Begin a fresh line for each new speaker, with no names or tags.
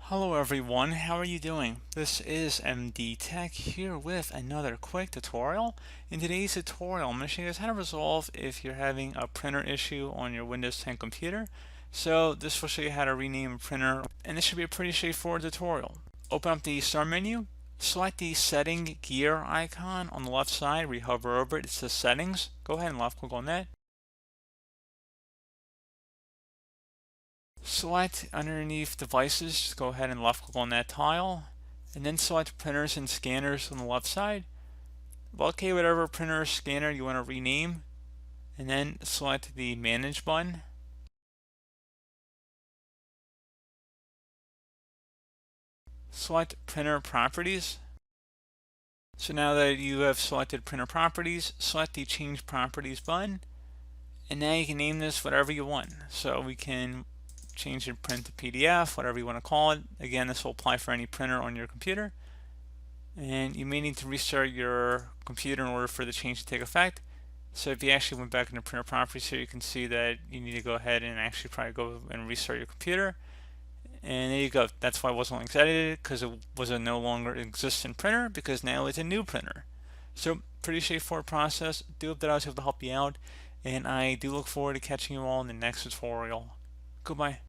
Hello everyone, how are you doing? This is MD Tech here with another quick tutorial. In today's tutorial, I'm going to show you guys how to resolve if you're having a printer issue on your Windows 10 computer. So this will show you how to rename a printer, and this should be a pretty straightforward tutorial. Open up the Start menu, select the Setting gear icon on the left side, where you hover over it, it says Settings. Go ahead and left click on that. Select underneath devices, just go ahead and left click on that tile, and then select printers and scanners on the left side. Locate whatever printer or scanner you want to rename, and then select the manage button. Select printer properties. So now that you have selected printer properties, select the change properties button, and now you can name this whatever you want. So we can change it print to PDF, whatever you want to call it. Again, this will apply for any printer on your computer. And you may need to restart your computer in order for the change to take effect. So if you actually went back into printer properties here, you can see that you need to go ahead and actually probably go and restart your computer. And there you go. That's why it wasn't excited, because it was a no longer existent printer, because now it's a new printer. So pretty straightforward process. Do hope that I was able to help you out, and I do look forward to catching you all in the next tutorial. Goodbye.